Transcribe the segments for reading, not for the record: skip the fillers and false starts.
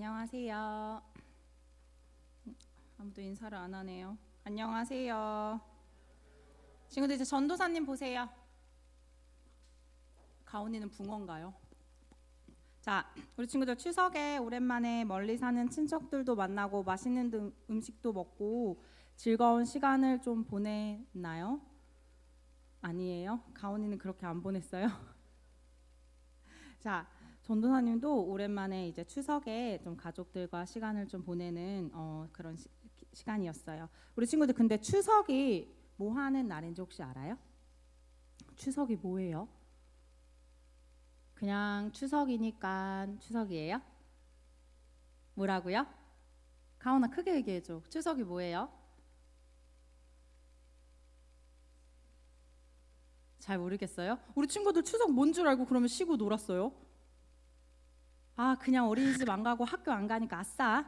안녕하세요. 아무도 인사를 안 하네요. 안녕하세요. 친구들 이제 전도사님 보세요. 가온이는 붕어인가요? 자, 우리 친구들 추석에 오랜만에 멀리 사는 친척들도 만나고 맛있는 음식도 먹고 즐거운 시간을 좀 보냈나요? 아니에요? 가온이는 그렇게 안 보냈어요? 자, 전도사님도 오랜만에 이제 추석에 좀 가족들과 시간을 좀 보내는 그런 시간이었어요. 우리 친구들 근데 추석이 뭐 하는 날인지 혹시 알아요? 추석이 뭐예요? 그냥 추석이니까 추석이에요? 뭐라고요? 가온아 크게 얘기해줘. 추석이 뭐예요? 잘 모르겠어요? 우리 친구들 추석 뭔 줄 알고 그러면 쉬고 놀았어요? 아, 그냥 어린이집 안 가고 학교 안 가니까 아싸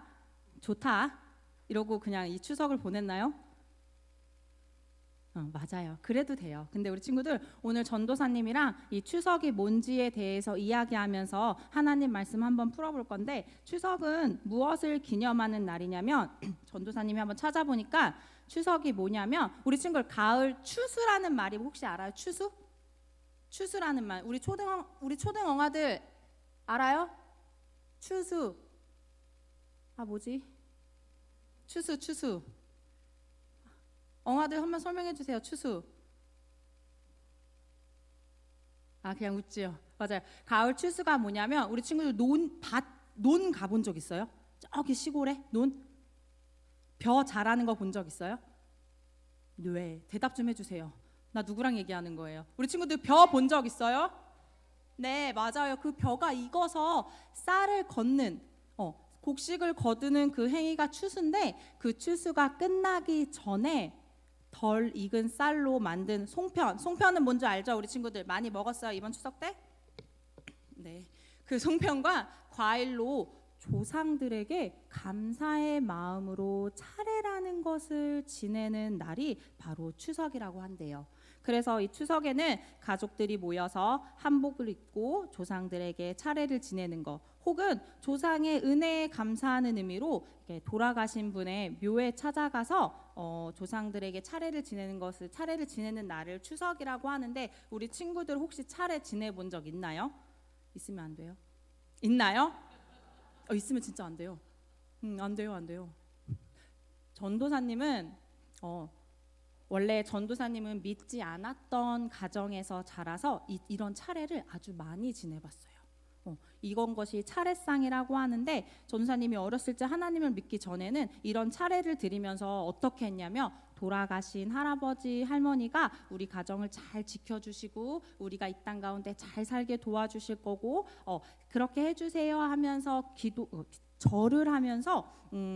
좋다 이러고 그냥 이 추석을 보냈나요? 맞아요. 그래도 돼요. 근데 우리 친구들 오늘 전도사님이랑 이 추석이 뭔지에 대해서 이야기하면서 하나님 말씀 한번 풀어볼 건데, 추석은 무엇을 기념하는 날이냐면 전도사님이 한번 찾아보니까 추석이 뭐냐면 우리 친구들 가을 추수라는 말이 혹시 알아요? 추수? 추수라는 말 우리 초등엉아들 알아요? 추수. 아 뭐지? 추수. 엉아들 한번 설명해 주세요. 추수. 아 그냥 웃지요. 맞아요. 가을 추수가 뭐냐면 우리 친구들 논 가본 적 있어요? 저기 시골에 논? 벼 자라는 거 본 적 있어요? 왜? 대답 좀 해주세요. 나 누구랑 얘기하는 거예요? 우리 친구들 벼 본 적 있어요? 네 맞아요. 그 벼가 익어서 쌀을 걷는 곡식을 거두는 그 행위가 추수인데, 그 추수가 끝나기 전에 덜 익은 쌀로 만든 송편은 뭔지 알죠? 우리 친구들 많이 먹었어요 이번 추석 때? 네, 그 송편과 과일로 조상들에게 감사의 마음으로 차례라는 것을 지내는 날이 바로 추석이라고 한대요. 그래서 이 추석에는 가족들이 모여서 한복을 입고 조상들에게 차례를 지내는 것, 혹은 조상의 은혜에 감사하는 의미로 돌아가신 분의 묘에 찾아가서 조상들에게 차례를 지내는 날을 추석이라고 하는데, 우리 친구들 혹시 차례 지내본 적 있나요? 있으면 안 돼요? 있나요? 있으면 진짜 안 돼요. 안 돼요. 전도사님은 원래 전도사님은 믿지 않았던 가정에서 자라서 이런 차례를 아주 많이 지내봤어요. 이건 것이 차례상이라고 하는데, 전도사님이 어렸을 때 하나님을 믿기 전에는 이런 차례를 드리면서 어떻게 했냐면, 돌아가신 할아버지 할머니가 우리 가정을 잘 지켜주시고 우리가 이 땅 가운데 잘 살게 도와주실 거고 그렇게 해주세요 하면서 절을 하면서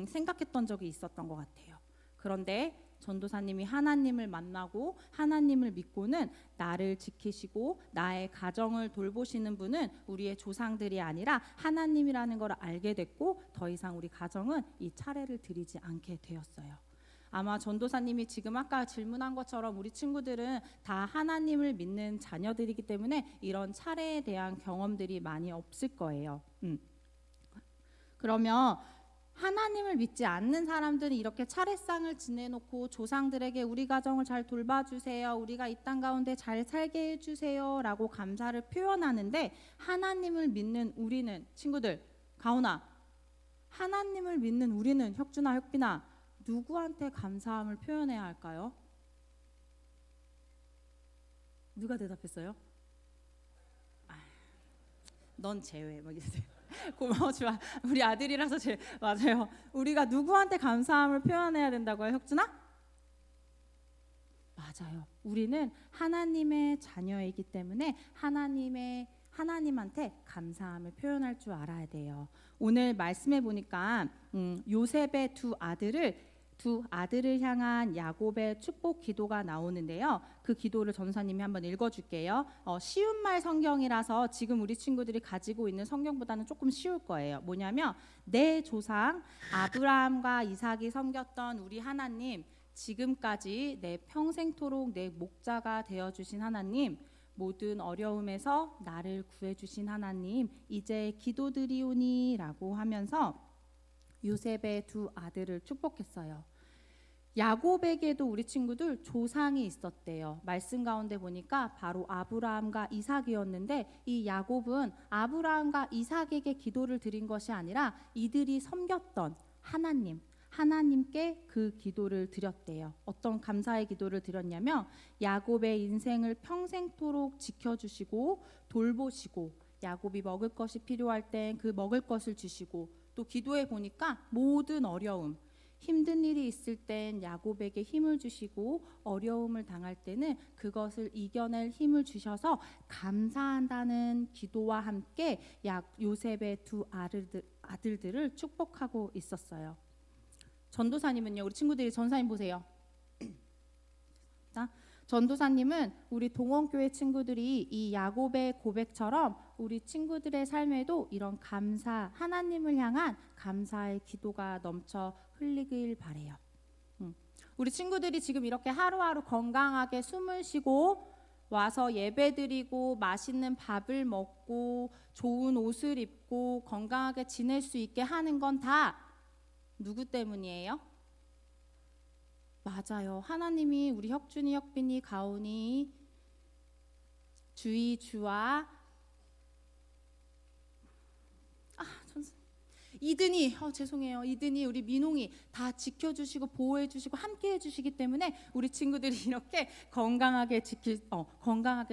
생각했던 적이 있었던 것 같아요. 그런데 전도사님이 하나님을 만나고 하나님을 믿고는 나를 지키시고 나의 가정을 돌보시는 분은 우리의 조상들이 아니라 하나님이라는 걸 알게 됐고, 더 이상 우리 가정은 이 차례를 드리지 않게 되었어요. 아마 전도사님이 지금 아까 질문한 것처럼 우리 친구들은 다 하나님을 믿는 자녀들이기 때문에 이런 차례에 대한 경험들이 많이 없을 거예요. 그러면 하나님을 믿지 않는 사람들은 이렇게 차례상을 지내놓고 조상들에게 우리 가정을 잘 돌봐주세요, 우리가 이 땅 가운데 잘 살게 해주세요 라고 감사를 표현하는데, 하나님을 믿는 우리는, 친구들 가온아, 하나님을 믿는 우리는, 혁준아 혁빈아, 누구한테 감사함을 표현해야 할까요? 누가 대답했어요? 넌 제외 막 이러세요. 고마워 좋아. 우리 아들이라서 맞아요. 우리가 누구한테 감사함을 표현해야 된다고요, 혁준아? 맞아요. 우리는 하나님의 자녀이기 때문에 하나님한테 감사함을 표현할 줄 알아야 돼요. 오늘 말씀해 보니까 요셉의 두 아들을 향한 야곱의 축복 기도가 나오는데요. 그 기도를 전사님이 한번 읽어줄게요. 쉬운 말 성경이라서 지금 우리 친구들이 가지고 있는 성경보다는 조금 쉬울 거예요. 뭐냐면, 내 조상 아브라함과 이삭이 섬겼던 우리 하나님, 지금까지 내 평생토록 내 목자가 되어주신 하나님, 모든 어려움에서 나를 구해주신 하나님, 이제 기도드리오니 라고 하면서 요셉의 두 아들을 축복했어요. 야곱에게도 우리 친구들 조상이 있었대요. 말씀 가운데 보니까 바로 아브라함과 이삭이었는데, 이 야곱은 아브라함과 이삭에게 기도를 드린 것이 아니라 이들이 섬겼던 하나님께 그 기도를 드렸대요. 어떤 감사의 기도를 드렸냐면, 야곱의 인생을 평생토록 지켜주시고 돌보시고, 야곱이 먹을 것이 필요할 땐 그 먹을 것을 주시고, 또 기도해 보니까 모든 어려움, 힘든 일이 있을 땐 야곱에게 힘을 주시고, 어려움을 당할 때는 그것을 이겨낼 힘을 주셔서 감사한다는 기도와 함께 요셉의 두 아들들을 축복하고 있었어요. 전도사님은요, 우리 친구들이 전사님 보세요. 자, 전도사님은 우리 동원교회 친구들이 이 야곱의 고백처럼 우리 친구들의 삶에도 이런 감사, 하나님을 향한 감사의 기도가 넘쳐 흘리길 바래요. 우리 친구들이 지금 이렇게 하루하루 건강하게 숨을 쉬고 와서 예배드리고 맛있는 밥을 먹고 좋은 옷을 입고 건강하게 지낼 수 있게 하는 건 다 누구 때문이에요? 맞아요. 하나님이 우리 혁준이, 혁빈이, 가온이, 주희, 주아, 이든이, 죄송해요. 이든이, 우리 민홍이 다 지켜주시고 보호해주시고 함께해주시기 때문에 우리 친구들이 이렇게 건강하게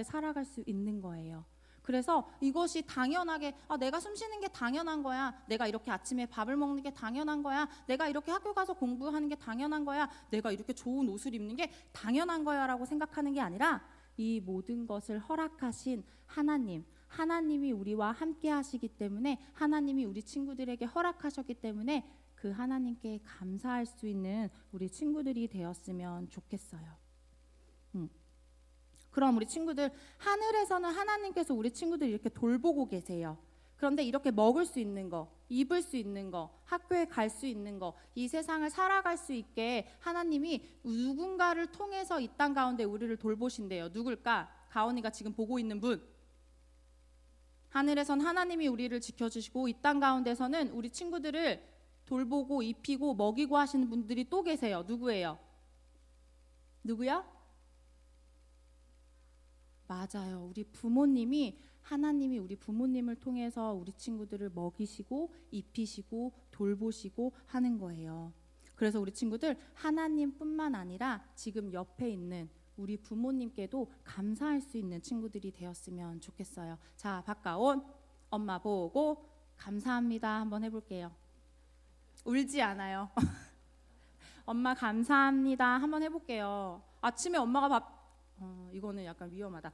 살아갈 수 있는 거예요. 그래서 이것이 당연하게 내가 숨 쉬는 게 당연한 거야. 내가 이렇게 아침에 밥을 먹는 게 당연한 거야. 내가 이렇게 학교 가서 공부하는 게 당연한 거야. 내가 이렇게 좋은 옷을 입는 게 당연한 거야 라고 생각하는 게 아니라, 이 모든 것을 허락하신 하나님이 우리와 함께 하시기 때문에, 하나님이 우리 친구들에게 허락하셨기 때문에 그 하나님께 감사할 수 있는 우리 친구들이 되었으면 좋겠어요. 그럼 우리 친구들, 하늘에서는 하나님께서 우리 친구들 이렇게 돌보고 계세요. 그런데 이렇게 먹을 수 있는 거, 입을 수 있는 거, 학교에 갈 수 있는 거, 이 세상을 살아갈 수 있게 하나님이 누군가를 통해서 이 땅 가운데 우리를 돌보신대요. 누굴까? 가온이가 지금 보고 있는 분. 하늘에선 하나님이 우리를 지켜주시고 이 땅 가운데서는 우리 친구들을 돌보고 입히고 먹이고 하시는 분들이 또 계세요. 누구예요? 누구요? 맞아요. 우리 부모님이, 하나님이 우리 부모님을 통해서 우리 친구들을 먹이시고 입히시고 돌보시고 하는 거예요. 그래서 우리 친구들, 하나님뿐만 아니라 지금 옆에 있는 우리 부모님께도 감사할 수 있는 친구들이 되었으면 좋겠어요. 자, 박가온, 엄마 보고 감사합니다 한번 해볼게요. 울지 않아요. 엄마 감사합니다 한번 해볼게요. 아침에 엄마가 이거는 약간 위험하다.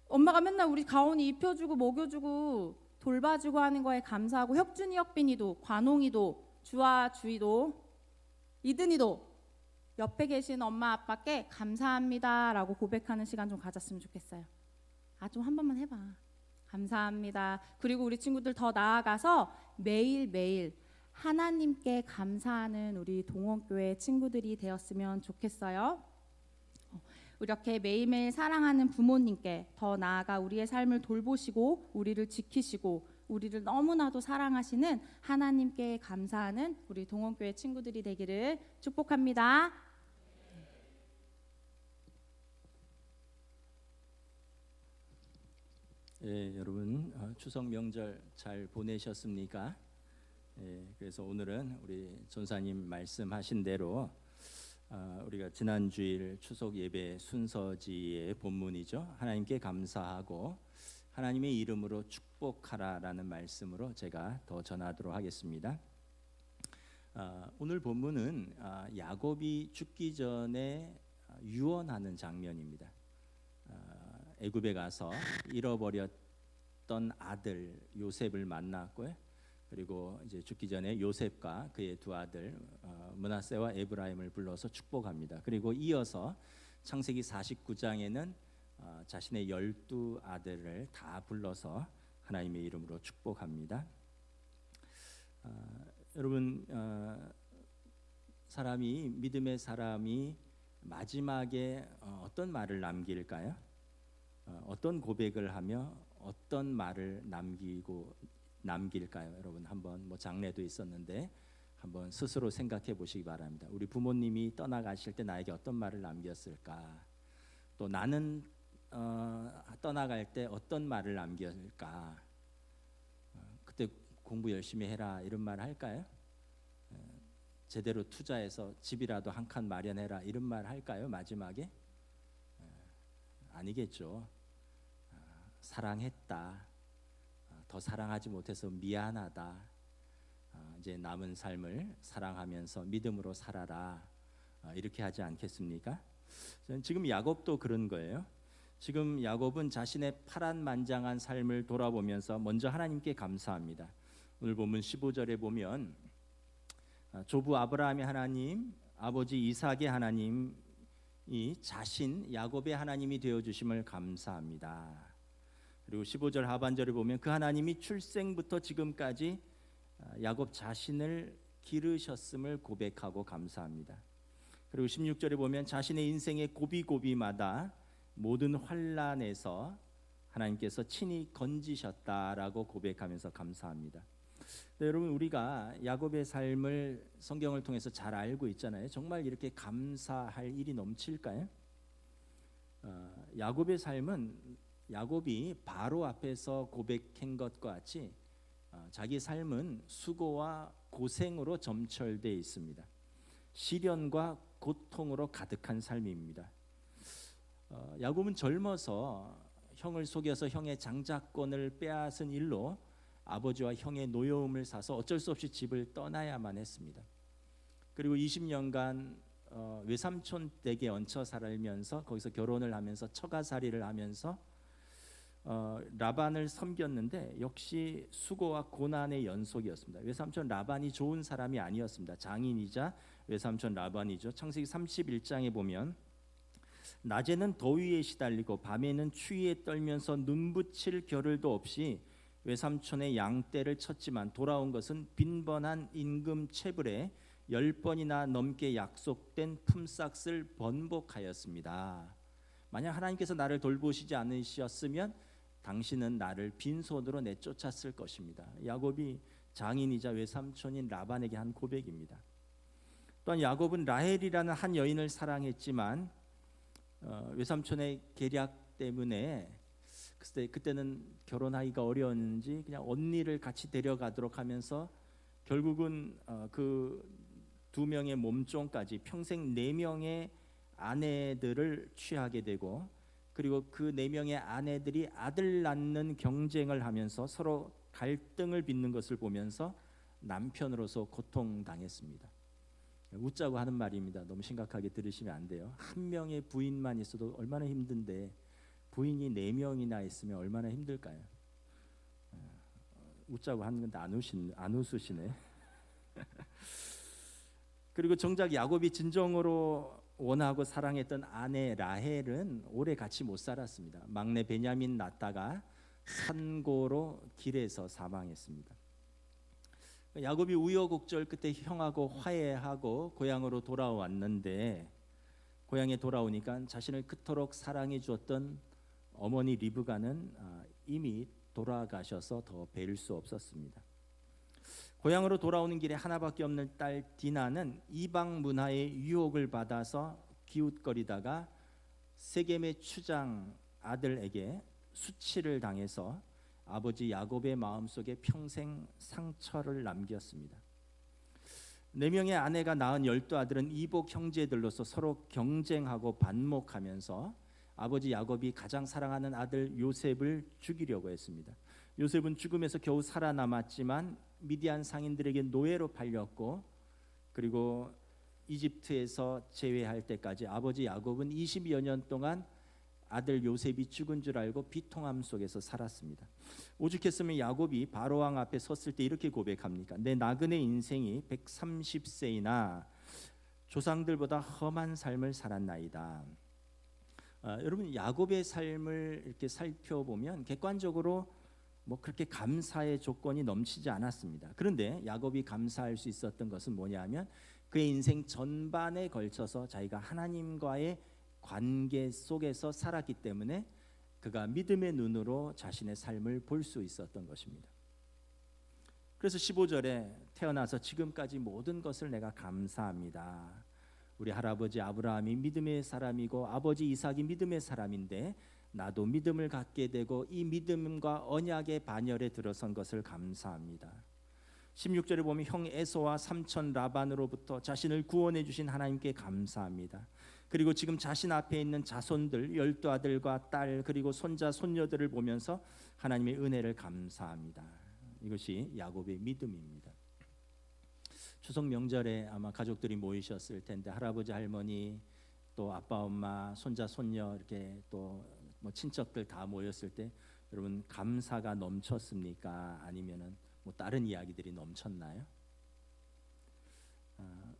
엄마가 맨날 우리 가온이 입혀주고 먹여주고 돌봐주고 하는 거에 감사하고, 혁준이, 혁빈이도, 관홍이도, 주아, 주희도, 이든이도 옆에 계신 엄마 아빠께 감사합니다 라고 고백하는 시간 좀 가졌으면 좋겠어요. 좀 한 번만 해봐. 감사합니다. 그리고 우리 친구들 더 나아가서 매일매일 하나님께 감사하는 우리 동원교회 친구들이 되었으면 좋겠어요. 이렇게 매일매일 사랑하는 부모님께, 더 나아가 우리의 삶을 돌보시고 우리를 지키시고 우리를 너무나도 사랑하시는 하나님께 감사하는 우리 동원교회 친구들이 되기를 축복합니다. 여러분 추석 명절 잘 보내셨습니까? 그래서 오늘은 우리 전사님 말씀하신 대로 우리가 지난 주일 추석 예배 순서지의 본문이죠. 하나님께 감사하고 하나님의 이름으로 축복하라라는 말씀으로 제가 더 전하도록 하겠습니다. 오늘 본문은 야곱이 죽기 전에 유언하는 장면입니다. 애굽에 가서 잃어버렸던 아들 요셉을 만났고요. 그리고 이제 죽기 전에 요셉과 그의 두 아들 므낫세와 에브라임을 불러서 축복합니다. 그리고 이어서 창세기 49장에는 자신의 12아들을 다 불러서 하나님의 이름으로 축복합니다. 여러분, 믿음의 사람이 마지막에 어떤 말을 남길까요? 어떤 고백을 하며 어떤 말을 남길까요? 여러분, 한번 장례도 있었는데 한번 스스로 생각해 보시기 바랍니다. 우리 부모님이 떠나가실 때 나에게 어떤 말을 남겼을까? 또 나는 떠나갈 때 어떤 말을 남겼을까? 그때 공부 열심히 해라 이런 말 할까요? 제대로 투자해서 집이라도 한 칸 마련해라 이런 말 할까요? 마지막에? 아니겠죠. 사랑했다. 더 사랑하지 못해서 미안하다. 이제 남은 삶을 사랑하면서 믿음으로 살아라. 이렇게 하지 않겠습니까? 지금 야곱도 그런 거예요. 지금 야곱은 자신의 파란만장한 삶을 돌아보면서 먼저 하나님께 감사합니다. 오늘 본문 15절에 보면 조부 아브라함의 하나님, 아버지 이삭의 하나님이 자신 야곱의 하나님이 되어 주심을 감사합니다. 그리고 15절 하반절에 보면 그 하나님이 출생부터 지금까지 야곱 자신을 기르셨음을 고백하고 감사합니다. 그리고 16절에 보면 자신의 인생의 고비고비마다 모든 환난에서 하나님께서 친히 건지셨다라고 고백하면서 감사합니다. 네, 여러분 우리가 야곱의 삶을 성경을 통해서 잘 알고 있잖아요. 정말 이렇게 감사할 일이 넘칠까요? 야곱의 삶은 야곱이 바로 앞에서 고백한 것과 같이 자기 삶은 수고와 고생으로 점철되어 있습니다. 시련과 고통으로 가득한 삶입니다. 야곱은 젊어서 형을 속여서 형의 장자권을 빼앗은 일로 아버지와 형의 노여움을 사서 어쩔 수 없이 집을 떠나야만 했습니다. 그리고 20년간 외삼촌 댁에 얹혀 살면서 거기서 결혼을 하면서 처가살이를 하면서 라반을 섬겼는데 역시 수고와 고난의 연속이었습니다. 외삼촌 라반이 좋은 사람이 아니었습니다. 장인이자 외삼촌 라반이죠. 창세기 31장에 보면 낮에는 더위에 시달리고 밤에는 추위에 떨면서 눈붙일 겨를도 없이 외삼촌의 양떼를 쳤지만 돌아온 것은 빈번한 임금 체불에 10번이나 넘게 약속된 품삯을 번복하였습니다. 만약 하나님께서 나를 돌보시지 않으셨으면 당신은 나를 빈손으로 내쫓았을 것입니다. 야곱이 장인이자 외삼촌인 라반에게 한 고백입니다. 또한 야곱은 라헬이라는 한 여인을 사랑했지만 외삼촌의 계략 때문에 그때는 결혼하기가 어려웠는지 그냥 언니를 같이 데려가도록 하면서 결국은 그 두 명의 몸종까지 평생 4명의 아내들을 취하게 되고 그리고 그 4명의 아내들이 아들 낳는 경쟁을 하면서 서로 갈등을 빚는 것을 보면서 남편으로서 고통당했습니다. 웃자고 하는 말입니다. 너무 심각하게 들으시면 안 돼요. 한 명의 부인만 있어도 얼마나 힘든데 부인이 4명이나 있으면 얼마나 힘들까요? 웃자고 하는 건데 안 웃으시네. 그리고 정작 야곱이 진정으로 원하고 사랑했던 아내 라헬은 오래 같이 못 살았습니다. 막내 베냐민 낳다가 산고로 길에서 사망했습니다. 야곱이 우여곡절 끝에 형하고 화해하고 고향으로 돌아왔는데 고향에 돌아오니까 자신을 그토록 사랑해 주었던 어머니 리브가는 이미 돌아가셔서 더 뵐 수 없었습니다. 고향으로 돌아오는 길에 하나밖에 없는 딸 디나는 이방 문화의 유혹을 받아서 기웃거리다가 세겜의 추장 아들에게 수치를 당해서 아버지 야곱의 마음속에 평생 상처를 남겼습니다. 4명의 아내가 낳은 12아들은 이복 형제들로서 서로 경쟁하고 반목하면서 아버지 야곱이 가장 사랑하는 아들 요셉을 죽이려고 했습니다. 요셉은 죽음에서 겨우 살아남았지만 미디안 상인들에게 노예로 팔렸고 그리고 이집트에서 제외할 때까지 아버지 야곱은 20여 년 동안 아들 요셉이 죽은 줄 알고 비통함 속에서 살았습니다. 오죽했으면 야곱이 바로왕 앞에 섰을 때 이렇게 고백합니까? 내 나그네 인생이 130세이나 조상들보다 험한 삶을 살았나이다. 여러분 야곱의 삶을 이렇게 살펴보면 객관적으로 뭐 그렇게 감사의 조건이 넘치지 않았습니다. 그런데 야곱이 감사할 수 있었던 것은 뭐냐면 그의 인생 전반에 걸쳐서 자기가 하나님과의 관계 속에서 살았기 때문에 그가 믿음의 눈으로 자신의 삶을 볼 수 있었던 것입니다. 그래서 15절에 태어나서 지금까지 모든 것을 내가 감사합니다. 우리 할아버지 아브라함이 믿음의 사람이고 아버지 이삭이 믿음의 사람인데 나도 믿음을 갖게 되고 이 믿음과 언약의 반열에 들어선 것을 감사합니다. 16절에 보면 형 에서와 삼촌 라반으로부터 자신을 구원해 주신 하나님께 감사합니다. 그리고 지금 자신 앞에 있는 자손들 12아들과 딸 그리고 손자 손녀들을 보면서 하나님의 은혜를 감사합니다. 이것이 야곱의 믿음입니다. 추석 명절에 아마 가족들이 모이셨을 텐데 할아버지 할머니 또 아빠 엄마 손자 손녀 이렇게 또 뭐 친척들 다 모였을 때 여러분 감사가 넘쳤습니까? 아니면은 뭐 다른 이야기들이 넘쳤나요?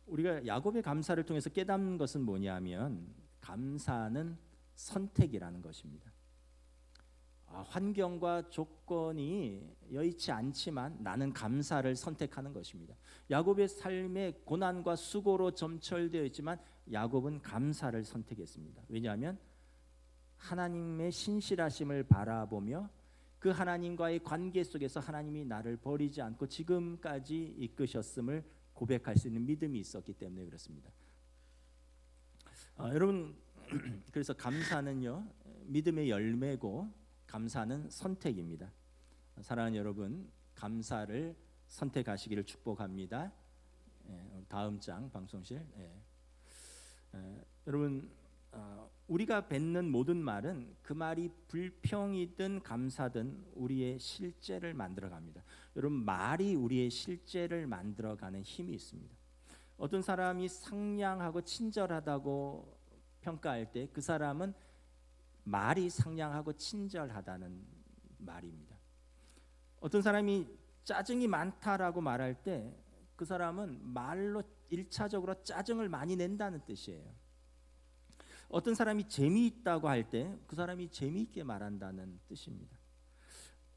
우리가 야곱의 감사를 통해서 깨닫는 것은 뭐냐면 감사는 선택이라는 것입니다. 환경과 조건이 여의치 않지만 나는 감사를 선택하는 것입니다. 야곱의 삶에 고난과 수고로 점철되어 있지만 야곱은 감사를 선택했습니다. 왜냐하면 하나님의 신실하심을 바라보며 그 하나님과의 관계 속에서 하나님이 나를 버리지 않고 지금까지 이끄셨음을 고백할 수 있는 믿음이 있었기 때문에 그렇습니다. 여러분 그래서 감사는요 믿음의 열매고 감사는 선택입니다. 사랑하는 여러분 감사를 선택하시기를 축복합니다. 다음 장 방송실. 여러분 우리가 뱉는 모든 말은 그 말이 불평이든 감사든 우리의 실제를 만들어갑니다. 여러분 말이 우리의 실제를 만들어가는 힘이 있습니다. 어떤 사람이 상냥하고 친절하다고 평가할 때 그 사람은 말이 상냥하고 친절하다는 말입니다. 어떤 사람이 짜증이 많다라고 말할 때 그 사람은 말로 1차적으로 짜증을 많이 낸다는 뜻이에요. 어떤 사람이 재미있다고 할 때 그 사람이 재미있게 말한다는 뜻입니다.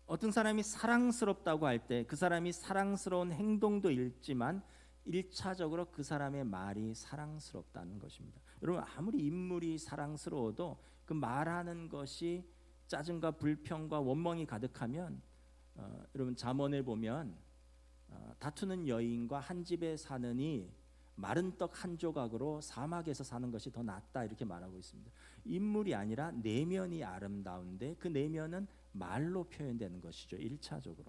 어떤 사람이 사랑스럽다고 할 때 그 사람이 사랑스러운 행동도 있지만 1차적으로 그 사람의 말이 사랑스럽다는 것입니다. 여러분 아무리 인물이 사랑스러워도 그 말하는 것이 짜증과 불평과 원망이 가득하면 여러분 잠언에 보면 다투는 여인과 한 집에 사느니 마른 떡 한 조각으로 사막에서 사는 것이 더 낫다 이렇게 말하고 있습니다. 인물이 아니라 내면이 아름다운데 그 내면은 말로 표현되는 것이죠. 1차적으로.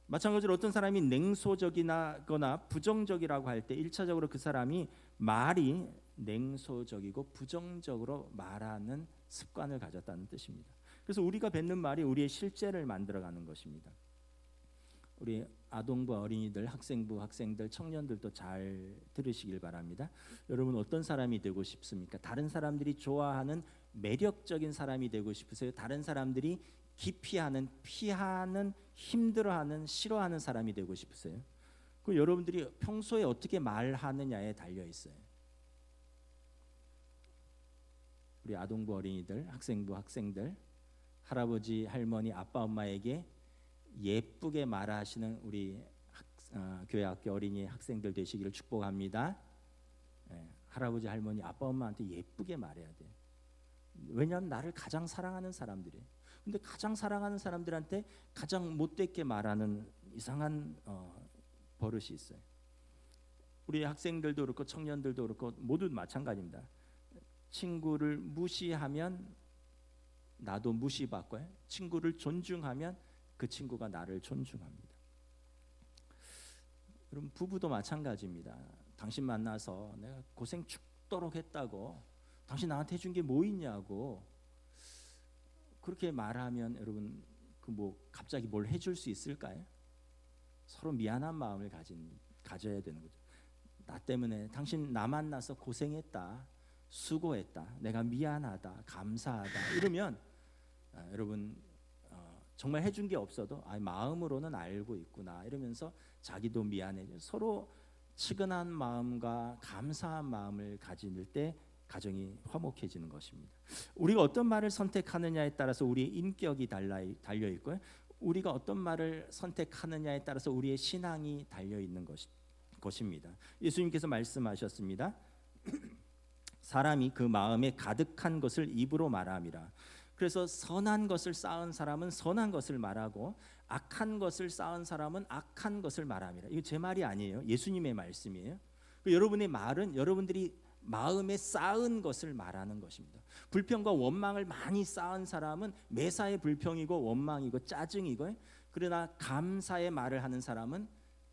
마찬가지로 어떤 사람이 냉소적이거나 부정적이라고 할 때 1차적으로 그 사람이 말이 냉소적이고 부정적으로 말하는 습관을 가졌다는 뜻입니다. 그래서 우리가 뱉는 말이 우리의 실제를 만들어가는 것입니다. 우리 아동부 어린이들, 학생부 학생들, 청년들도 잘 들으시길 바랍니다. 여러분 어떤 사람이 되고 싶습니까? 다른 사람들이 좋아하는 매력적인 사람이 되고 싶으세요? 다른 사람들이 기피하는, 피하는, 힘들어하는, 싫어하는 사람이 되고 싶으세요? 그 여러분들이 평소에 어떻게 말하느냐에 달려 있어요. 우리 아동부 어린이들, 학생부 학생들, 할아버지, 할머니, 아빠, 엄마에게 예쁘게 말하시는 우리 교회 학교 어린이 학생들 되시기를 축복합니다. 할아버지, 할머니, 아빠, 엄마한테 예쁘게 말해야 돼. 왜냐하면 나를 가장 사랑하는 사람들이에요. 근데 가장 사랑하는 사람들한테 가장 못되게 말하는 이상한 버릇이 있어요. 우리 학생들도 그렇고 청년들도 그렇고 모두 마찬가지입니다. 친구를 무시하면 나도 무시받고요. 친구를 존중하면 그 친구가 나를 존중합니다. 여러분 부부도 마찬가지입니다. 당신 만나서 내가 고생 죽도록 했다고 당신 나한테 해준 게 뭐 있냐고 그렇게 말하면 여러분 그 뭐 갑자기 뭘 해줄 수 있을까요? 서로 미안한 마음을 가져야 되는 거죠. 나 때문에 당신 나 만나서 고생했다, 수고했다, 내가 미안하다, 감사하다 이러면 여러분 정말 해준 게 없어도 마음으로는 알고 있구나 이러면서 자기도 미안해져 서로 측은한 마음과 감사한 마음을 가질 때 가정이 화목해지는 것입니다. 우리가 어떤 말을 선택하느냐에 따라서 우리의 인격이 달려 있고요. 우리가 어떤 말을 선택하느냐에 따라서 우리의 신앙이 달려 있는 것입니다. 예수님께서 말씀하셨습니다. 사람이 그 마음에 가득한 것을 입으로 말함이라. 그래서 선한 것을 쌓은 사람은 선한 것을 말하고 악한 것을 쌓은 사람은 악한 것을 말함이라. 이거 제 말이 아니에요. 예수님의 말씀이에요. 여러분의 말은 여러분들이 마음에 쌓은 것을 말하는 것입니다. 불평과 원망을 많이 쌓은 사람은 매사에 불평이고 원망이고 짜증이고, 그러나 감사의 말을 하는 사람은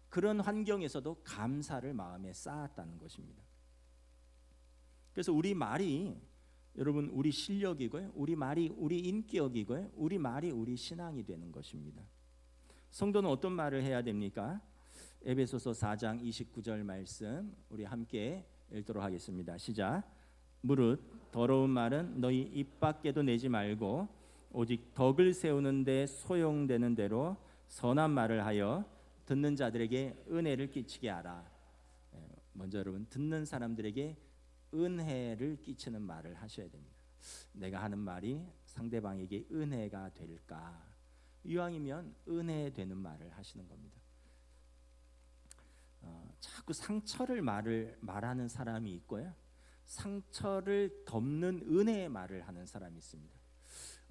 그런 환경에서도 감사를 마음에 쌓았다는 것입니다. 그래서 우리 말이 여러분 우리 실력이고요, 우리 말이 우리 인격이고요, 우리 말이 우리 신앙이 되는 것입니다. 성도는 어떤 말을 해야 됩니까? 에베소서 4장 29절 말씀 우리 함께 읽도록 하겠습니다. 시작. 무릇 더러운 말은 너희 입 밖에도 내지 말고 오직 덕을 세우는 데 소용되는 대로 선한 말을 하여 듣는 자들에게 은혜를 끼치게 하라. 먼저 여러분 듣는 사람들에게 은혜를 끼치는 말을 하셔야 됩니다. 내가 하는 말이 상대방에게 은혜가 될까? 이왕이면 은혜 되는 말을 하시는 겁니다. 자꾸 상처를 말하는 사람이 있고요, 상처를 덮는 은혜의 말을 하는 사람이 있습니다.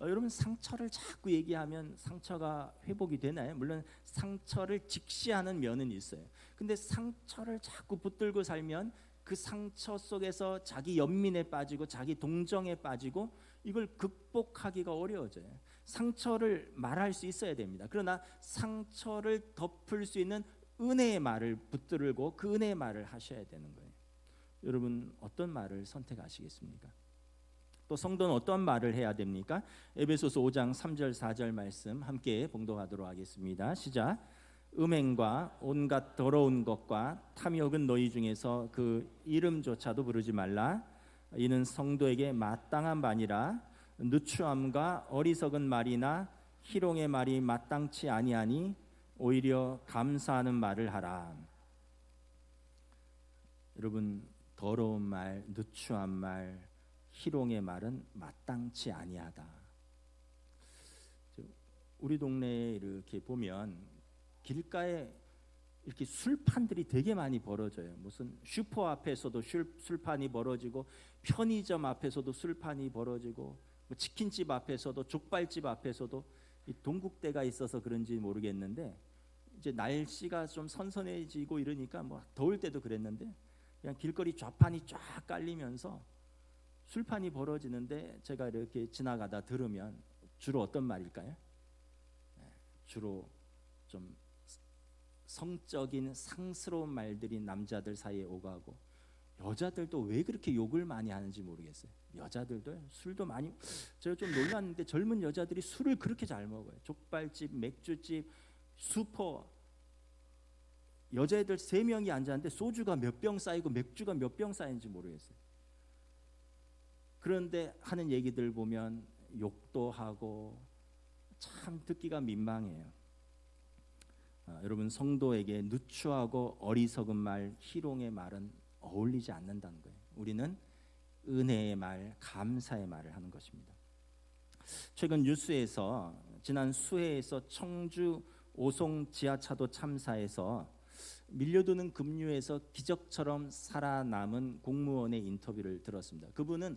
여러분 상처를 자꾸 얘기하면 상처가 회복이 되나요? 물론 상처를 직시하는 면은 있어요. 근데 상처를 자꾸 붙들고 살면 그 상처 속에서 자기 연민에 빠지고 자기 동정에 빠지고 이걸 극복하기가 어려워져요. 상처를 말할 수 있어야 됩니다. 그러나 상처를 덮을 수 있는 은혜의 말을 붙들고 그 은혜의 말을 하셔야 되는 거예요. 여러분 어떤 말을 선택하시겠습니까? 또 성도는 어떤 말을 해야 됩니까? 에베소서 5장 3절 4절 말씀 함께 봉독하도록 하겠습니다. 시작. 음행과 온갖 더러운 것과 탐욕은 너희 중에서 그 이름조차도 부르지 말라. 이는 성도에게 마땅한 바니라. 누추함과 어리석은 말이나 희롱의 말이 마땅치 아니하니 오히려 감사하는 말을 하라. 여러분 더러운 말, 누추한 말, 희롱의 말은 마땅치 아니하다. 우리 동네에 이렇게 보면 길가에 이렇게 술판들이 되게 많이 벌어져요. 무슨 슈퍼 앞에서도 술판이 벌어지고 편의점 앞에서도 술판이 벌어지고 뭐 치킨집 앞에서도 족발집 앞에서도 이 동국대가 있어서 그런지 모르겠는데 이제 날씨가 좀 선선해지고 이러니까 뭐 더울 때도 그랬는데 그냥 길거리 좌판이 쫙 깔리면서 술판이 벌어지는데 제가 이렇게 지나가다 들으면 주로 어떤 말일까요? 주로 좀 성적인 상스러운 말들이 남자들 사이에 오가고 여자들도 왜 그렇게 욕을 많이 하는지 모르겠어요. 여자들도 술도 많이, 제가 좀 놀랐는데 젊은 여자들이 술을 그렇게 잘 먹어요. 족발집, 맥주집, 슈퍼, 여자애들 3명이 앉았는데 소주가 몇 병 쌓이고 맥주가 몇 병 쌓이는지 모르겠어요. 그런데 하는 얘기들 보면 욕도 하고 참 듣기가 민망해요. 여러분 성도에게 누추하고 어리석은 말, 희롱의 말은 어울리지 않는다는 거예요. 우리는 은혜의 말, 감사의 말을 하는 것입니다. 최근 뉴스에서 지난 수해에서 청주 오송 지하차도 참사에서 밀려드는 급류에서 기적처럼 살아남은 공무원의 인터뷰를 들었습니다. 그분은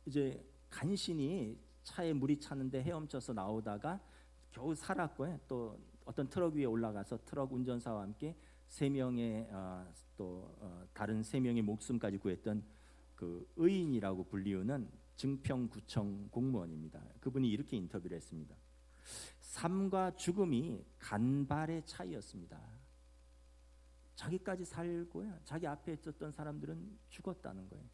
이제 간신히 차에 물이 차는데 헤엄쳐서 나오다가 겨우 살았고요. 또 어떤 트럭 위에 올라가서 트럭 운전사와 함께 3명의 또 다른 3명의 목숨까지 구했던 그 의인이라고 불리우는 증평구청 공무원입니다. 그분이 이렇게 인터뷰를 했습니다. 삶과 죽음이 간발의 차이였습니다. 자기까지 살고요, 자기 앞에 있었던 사람들은 죽었다는 거예요.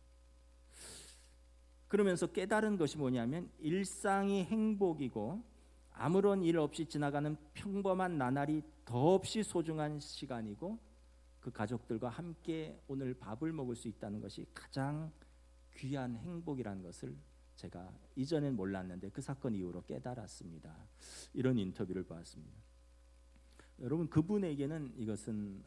그러면서 깨달은 것이 뭐냐면 일상이 행복이고 아무런 일 없이 지나가는 평범한 나날이 더없이 소중한 시간이고 그 가족들과 함께 오늘 밥을 먹을 수 있다는 것이 가장 귀한 행복이라는 것을 제가 이전엔 몰랐는데 그 사건 이후로 깨달았습니다. 이런 인터뷰를 봤습니다. 여러분 그분에게는 이것은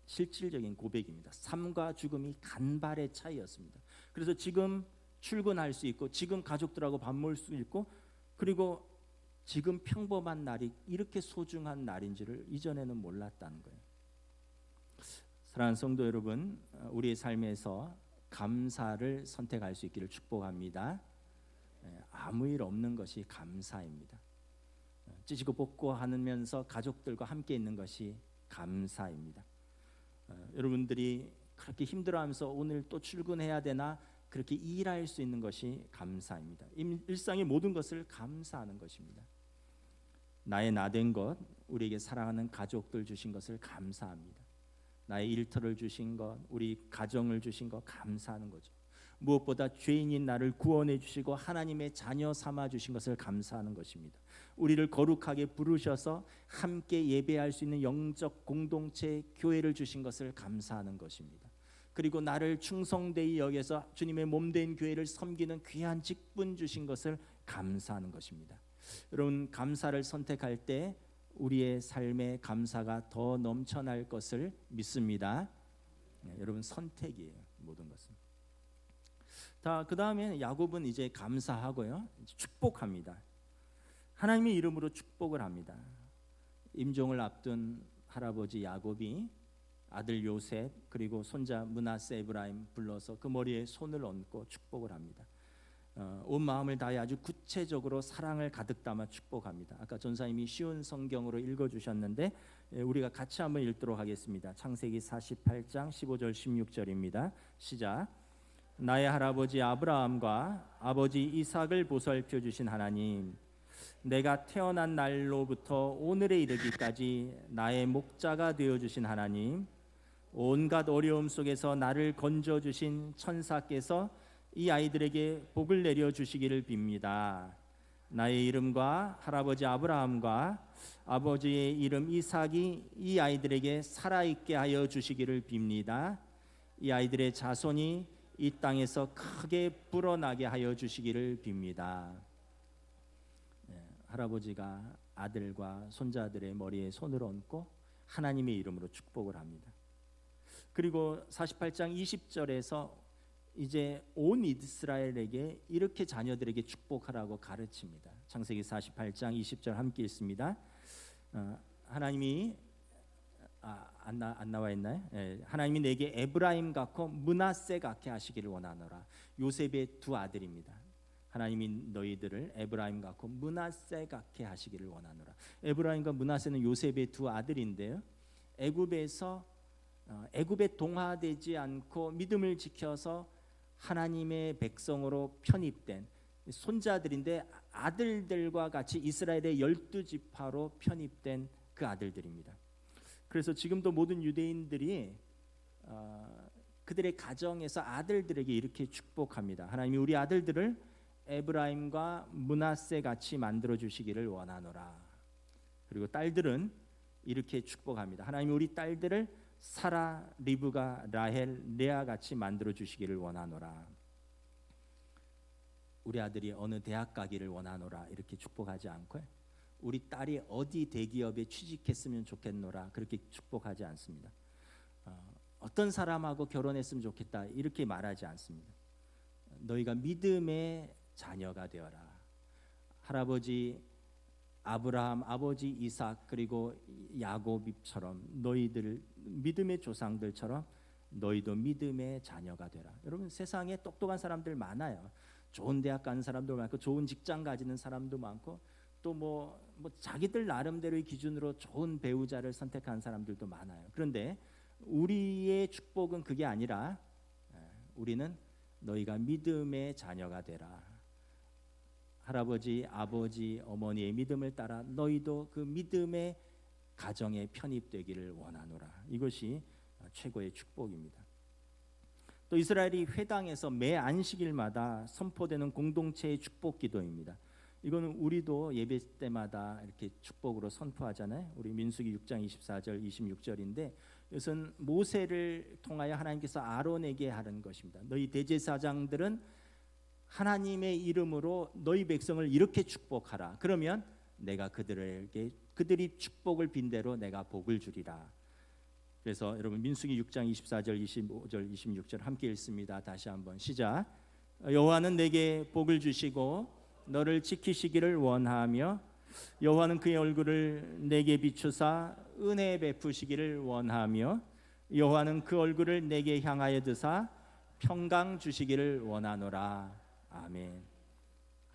실질적인 고백입니다. 삶과 죽음이 간발의 차이였습니다. 그래서 지금 출근할 수 있고 지금 가족들하고 밥 먹을 수 있고 그리고 지금 평범한 날이 이렇게 소중한 날인지를 이전에는 몰랐다는 거예요. 사랑하는 성도 여러분, 우리의 삶에서 감사를 선택할 수 있기를 축복합니다. 아무 일 없는 것이 감사입니다. 찢고 볶고 하면서 가족들과 함께 있는 것이 감사입니다. 여러분들이 그렇게 힘들어하면서 오늘 또 출근해야 되나 그렇게 일할 수 있는 것이 감사입니다. 일상의 모든 것을 감사하는 것입니다. 나의 나된 것, 우리에게 사랑하는 가족들 주신 것을 감사합니다. 나의 일터를 주신 것, 우리 가정을 주신 것 감사하는 거죠. 무엇보다 죄인인 나를 구원해 주시고 하나님의 자녀 삼아 주신 것을 감사하는 것입니다. 우리를 거룩하게 부르셔서 함께 예배할 수 있는 영적 공동체 교회를 주신 것을 감사하는 것입니다. 그리고 나를 충성되이 여겨서 주님의 몸된 교회를 섬기는 귀한 직분 주신 것을 감사하는 것입니다. 여러분, 감사를 선택할 때 우리의 삶에 감사가 더 넘쳐날 것을 믿습니다. 여러분, 선택이에요, 모든 것은. 그 다음에 야곱은 이제 감사하고요, 축복합니다. 하나님의 이름으로 축복을 합니다. 임종을 앞둔 할아버지 야곱이 아들 요셉 그리고 손자 므낫세 에브라임 불러서 그 머리에 손을 얹고 축복을 합니다. 온 마음을 다해 아주 구체적으로 사랑을 가득 담아 축복합니다. 아까 전사님이 쉬운 성경으로 읽어주셨는데 우리가 같이 한번 읽도록 하겠습니다. 창세기 48장 15절 16절입니다. 시작. 나의 할아버지 아브라함과 아버지 이삭을 보살펴 주신 하나님, 내가 태어난 날로부터 오늘에 이르기까지 나의 목자가 되어 주신 하나님, 온갖 어려움 속에서 나를 건져 주신 천사께서 이 아이들에게 복을 내려 주시기를 빕니다. 나의 이름과 할아버지 아브라함과 아버지의 이름 이삭이 이 아이들에게 살아있게 하여 주시기를 빕니다. 이 아이들의 자손이 이 땅에서 크게 불어나게 하여 주시기를 빕니다. 할아버지가 아들과 손자들의 머리에 손을 얹고 하나님의 이름으로 축복을 합니다. 그리고 48장 20절에서 이제 온 이스라엘에게 이렇게 자녀들에게 축복하라고 가르칩니다. 창세기 48장 20절 함께 읽습니다. 하나님이 안 나와 있나요? 하나님이 내게 에브라임 같고 므낫세 같게 하시기를 원하노라. 요셉의 두 아들입니다. 하나님이 너희들을 에브라임 같고 므낫세 같게 하시기를 원하노라. 에브라임과 므낫세는 요셉의 두 아들인데요, 애굽에 동화되지 않고 믿음을 지켜서 하나님의 백성으로 편입된 손자들인데 아들들과 같이 이스라엘의 12지파로 편입된 그 아들들입니다. 그래서 지금도 모든 유대인들이 그들의 가정에서 아들들에게 이렇게 축복합니다. 하나님이 우리 아들들을 에브라임과 므낫세 같이 만들어 주시기를 원하노라. 그리고 딸들은 이렇게 축복합니다. 하나님이 우리 딸들을 사라, 리브가, 라헬, 레아 같이 만들어 주시기를 원하노라. 우리 아들이 어느 대학 가기를 원하노라 이렇게 축복하지 않고요, 우리 딸이 어디 대기업에 취직했으면 좋겠노라 그렇게 축복하지 않습니다. 어떤 사람하고 결혼했으면 좋겠다 이렇게 말하지 않습니다. 너희가 믿음의 자녀가 되어라. 할아버지 아브라함, 아버지 이삭 그리고 야곱처럼 너희들 믿음의 조상들처럼 너희도 믿음의 자녀가 되라. 여러분, 세상에 똑똑한 사람들 많아요. 좋은 대학 가는 사람도 많고 좋은 직장 가지는 사람도 많고 또 뭐 자기들 나름대로의 기준으로 좋은 배우자를 선택한 사람들도 많아요. 그런데 우리의 축복은 그게 아니라 우리는 너희가 믿음의 자녀가 되라. 할아버지, 아버지, 어머니의 믿음을 따라 너희도 그 믿음의 가정에 편입되기를 원하노라. 이것이 최고의 축복입니다. 또 이스라엘이 회당에서 매 안식일마다 선포되는 공동체의 축복 기도입니다. 이거는 우리도 예배 때마다 이렇게 축복으로 선포하잖아요. 우리 민수기 6장 24절 26절인데 이것은 모세를 통하여 하나님께서 아론에게 하는 것입니다. 너희 대제사장들은 하나님의 이름으로 너희 백성을 이렇게 축복하라. 그러면 내가 그들에게 그들이 축복을 빈 대로 내가 복을 주리라. 그래서 여러분 민수기 6장 24절 25절 26절 함께 읽습니다. 다시 한번 시작. 여호와는 내게 복을 주시고 너를 지키시기를 원하며 여호와는 그의 얼굴을 내게 비추사 은혜 베푸시기를 원하며 여호와는 그 얼굴을 내게 향하여 드사 평강 주시기를 원하노라. 아멘.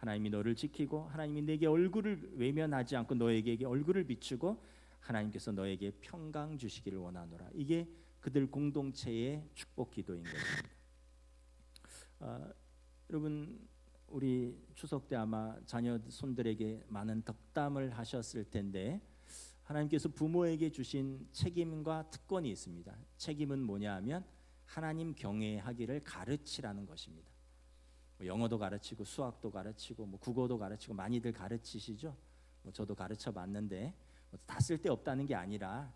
하나님이 너를 지키고 하나님이 내게 얼굴을 외면하지 않고 너에게 얼굴을 비추고 하나님께서 너에게 평강 주시기를 원하노라. 이게 그들 공동체의 축복 기도인 것입니다. 여러분 우리 추석 때 아마 자녀 손들에게 많은 덕담을 하셨을 텐데 하나님께서 부모에게 주신 책임과 특권이 있습니다. 책임은 뭐냐 하면 하나님 경외하기를 가르치라는 것입니다. 영어도 가르치고 수학도 가르치고 국어도 가르치고 많이들 가르치시죠. 저도 가르쳐 봤는데 다 쓸데없다는 게 아니라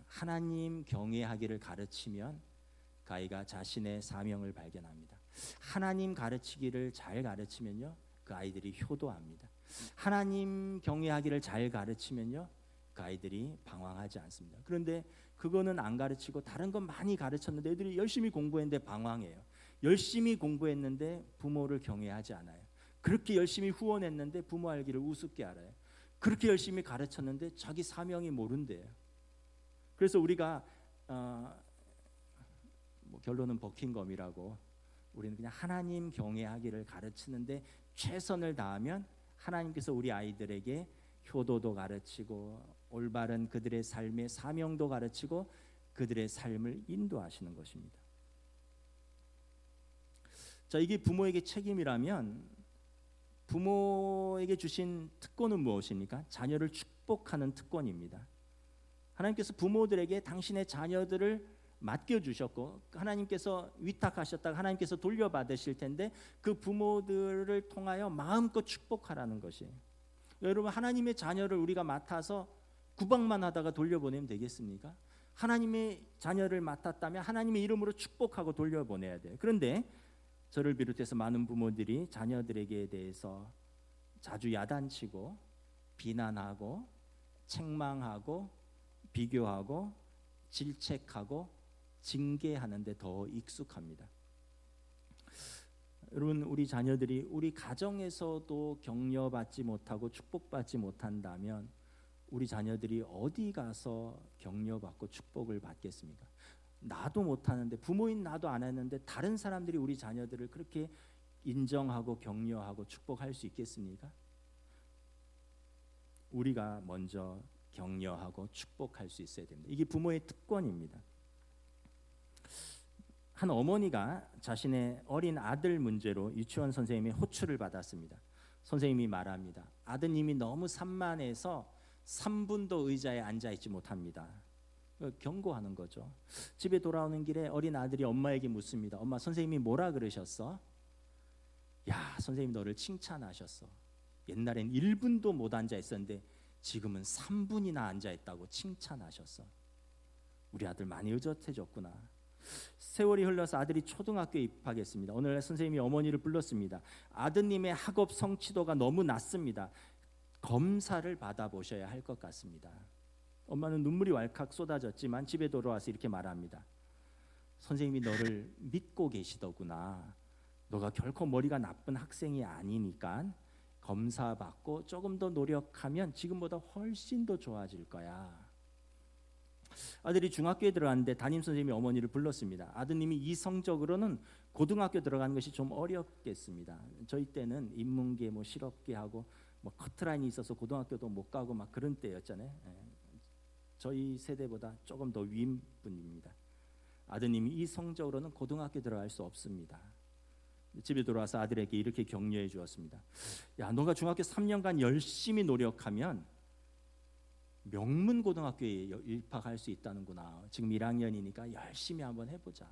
하나님 경외하기를 가르치면 그 아이가 자신의 사명을 발견합니다. 하나님 가르치기를 잘 가르치면요 그 아이들이 효도합니다. 하나님 경외하기를 잘 가르치면요 그 아이들이 방황하지 않습니다. 그런데 그거는 안 가르치고 다른 건 많이 가르쳤는데 애들이 열심히 공부했는데 방황해요. 열심히 공부했는데 부모를 경외하지 않아요. 그렇게 열심히 후원했는데 부모 알기를 우습게 알아요. 그렇게 열심히 가르쳤는데 자기 사명이 모른대요. 그래서 우리가 결론은 버킹검이라고 우리는 그냥 하나님 경외하기를 가르치는데 최선을 다하면 하나님께서 우리 아이들에게 효도도 가르치고 올바른 그들의 삶의 사명도 가르치고 그들의 삶을 인도하시는 것입니다. 자, 이게 부모에게 책임이라면 부모에게 주신 특권은 무엇입니까? 자녀를 축복하는 특권입니다. 하나님께서 부모들에게 당신의 자녀들을 맡겨주셨고 하나님께서 위탁하셨다가 하나님께서 돌려받으실 텐데 그 부모들을 통하여 마음껏 축복하라는 것이에요. 여러분 하나님의 자녀를 우리가 맡아서 구박만 하다가 돌려보내면 되겠습니까? 하나님의 자녀를 맡았다면 하나님의 이름으로 축복하고 돌려보내야 돼요. 그런데 저를 비롯해서 많은 부모들이 자녀들에게 대해서 자주 야단치고 비난하고 책망하고 비교하고 질책하고 징계하는데 더 익숙합니다. 여러분 우리 자녀들이 우리 가정에서도 격려받지 못하고 축복받지 못한다면 우리 자녀들이 어디 가서 격려받고 축복을 받겠습니까? 나도 못하는데 부모인 나도 안 했는데 다른 사람들이 우리 자녀들을 그렇게 인정하고 격려하고 축복할 수 있겠습니까? 우리가 먼저 격려하고 축복할 수 있어야 됩니다. 이게 부모의 특권입니다. 한 어머니가 자신의 어린 아들 문제로 유치원 선생님의 호출을 받았습니다. 선생님이 말합니다. 아드님이 너무 산만해서 3분도 의자에 앉아있지 못합니다. 경고하는 거죠. 집에 돌아오는 길에 어린 아들이 엄마에게 묻습니다. 엄마, 선생님이 뭐라 그러셨어? 야, 선생님 너를 칭찬하셨어. 옛날엔 1분도 못 앉아 있었는데 지금은 3분이나 앉아 있다고 칭찬하셨어. 우리 아들 많이 의젓해졌구나. 세월이 흘러서 아들이 초등학교에 입학했습니다. 오늘 선생님이 어머니를 불렀습니다. 아드님의 학업 성취도가 너무 낮습니다. 검사를 받아보셔야 할 것 같습니다. 엄마는 눈물이 왈칵 쏟아졌지만 집에 돌아와서 이렇게 말합니다. 선생님이 너를 믿고 계시더구나. 너가 결코 머리가 나쁜 학생이 아니니까 검사 받고 조금 더 노력하면 지금보다 훨씬 더 좋아질 거야. 아들이 중학교에 들어갔는데 담임 선생님이 어머니를 불렀습니다. 아드님이 이 성적으로는 고등학교 들어가는 것이 좀 어렵겠습니다. 저희 때는 인문계 실업계 하고 커트라인이 있어서 고등학교도 못 가고 그런 때였잖아요. 저희 세대보다 조금 더 위인 분입니다. 아드님이 이 성적으로는 고등학교 들어갈 수 없습니다. 집에 돌아와서 아들에게 이렇게 격려해 주었습니다. 야, 너가 중학교 3년간 열심히 노력하면 명문고등학교에 입학할 수 있다는구나. 지금 1학년이니까 열심히 한번 해보자.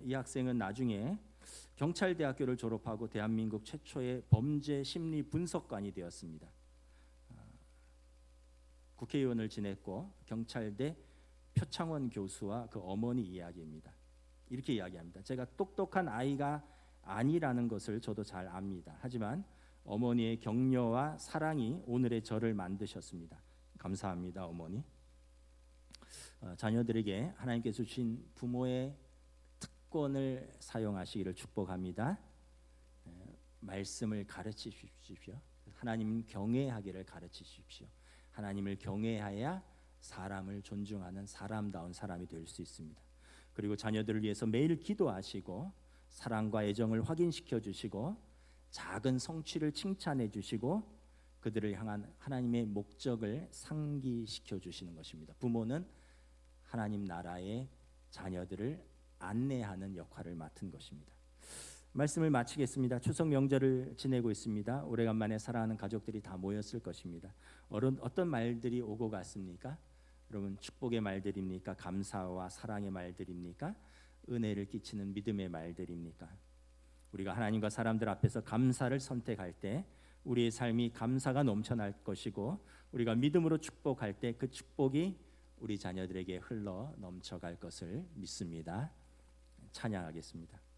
이 학생은 나중에 경찰대학교를 졸업하고 대한민국 최초의 범죄 심리 분석관이 되었습니다. 국회의원을 지냈고 경찰대 표창원 교수와 그 어머니 이야기입니다. 이렇게 이야기합니다. 제가 똑똑한 아이가 아니라는 것을 저도 잘 압니다. 하지만 어머니의 격려와 사랑이 오늘의 저를 만드셨습니다. 감사합니다, 어머니. 자녀들에게 하나님께서 주신 부모의 특권을 사용하시기를 축복합니다. 말씀을 가르치십시오. 하나님 경외하기를 가르치십시오. 하나님을 경외하여야 사람을 존중하는 사람다운 사람이 될 수 있습니다. 그리고 자녀들을 위해서 매일 기도하시고 사랑과 애정을 확인시켜 주시고 작은 성취를 칭찬해 주시고 그들을 향한 하나님의 목적을 상기시켜 주시는 것입니다. 부모는 하나님 나라의 자녀들을 안내하는 역할을 맡은 것입니다. 말씀을 마치겠습니다. 추석 명절을 지내고 있습니다. 오래간만에 사랑하는 가족들이 다 모였을 것입니다. 어떤 말들이 오고 갔습니까? 여러분, 축복의 말들입니까? 감사와 사랑의 말들입니까? 은혜를 끼치는 믿음의 말들입니까? 우리가 하나님과 사람들 앞에서 감사를 선택할 때 우리의 삶이 감사가 넘쳐날 것이고, 우리가 믿음으로 축복할 때 그 축복이 우리 자녀들에게 흘러 넘쳐갈 것을 믿습니다. 찬양하겠습니다.